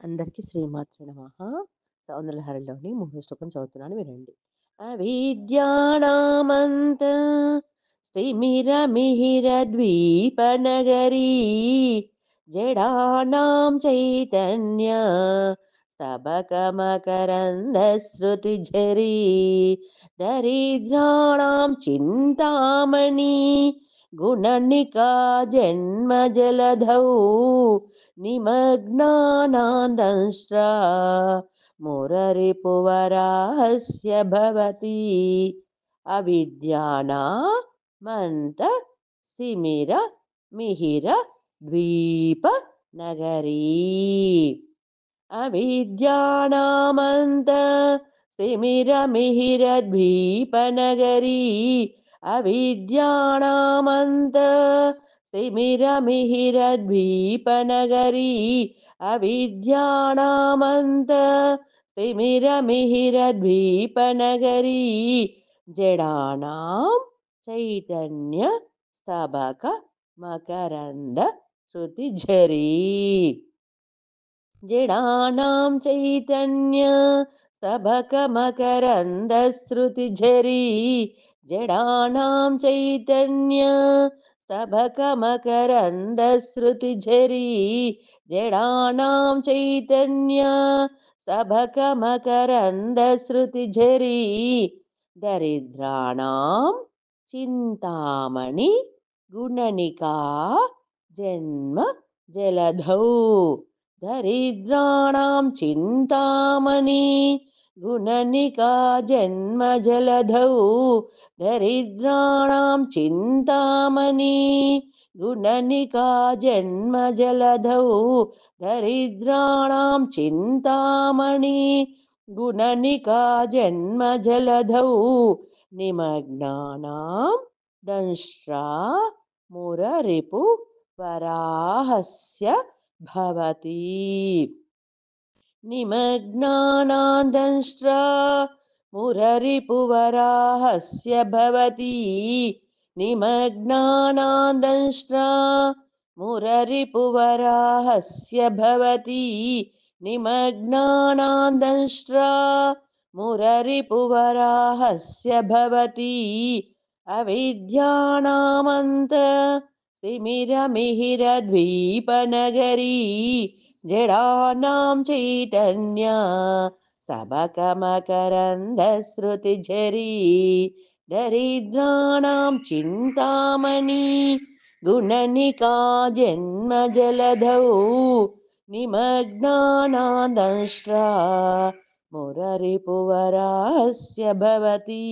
అందరికీ శ్రీమాత్రే నమః. సౌందర్యలహరిలోని 3వ శ్లోకం చదువుతున్నాను వినండి. అవిద్యానామంత స్థిమిరమిహిరద్వీపనగరీ జడానాం చైతన్య స్తబకమకరందశ్రుతిఝరీ దరిద్రాణాం చింతామణి గుణనికా జన్మజలధౌ निमग्नानादंष्ट्रा मुररिपुवराहस्य भवति अविद्यानामन्त स्थिमिर मिहिर द्वीप नगरी अविद्यानामन्त स्थिमिरमिहिरद्वीपनगरी अविद्यानामन्त स्थिमिरमिहिरद्वीपनगरी अविद्यानामन्त स्थिमिरमिहिरद्वीपनगरी जडानां चैतन्य स्तबक मकरन्द श्रुतिझरी जडानां चैतन्य स्तबकमकरन्दश्रुतिझरी जडानां चैतन्य स्तबकमकरन्दश्रुतिझरी जडानां चैतन्य स्तबकमकरन्दश्रुतिझरी दरिद्राणां चिन्तामणि गुणनिका जन्म जलधौ दरिद्राणां चिन्तामणि गुणनिका जन्मजलधौ दरिद्राणां चिन्तामणि गुणनिका जन्मजलधौ दरिद्राणां चिन्तामणि गुणनिका जन्मजलधौ निमग्नानां दंष्ट्रा मुररिपु वराहस्य भवति निमग्नानादंष्ट्रा मुररिपुवराहस्य भवति निमग्नानादंष्ट्रा मुररिपुवराहस्य भवति निमग्नानादंष्ट्रा मुररिपुवराहस्य भवति अविद्यानामन्त तिमिरमिहिरद्वीपनगरी जडानां चैतन्य सबकमकरन्दश्रुतिझरी दरिद्राणां चिन्तामणि गुणनिका जन्मजलधौ निमग्नानादंष्ट्रा मुररिपुवराहस्य भवति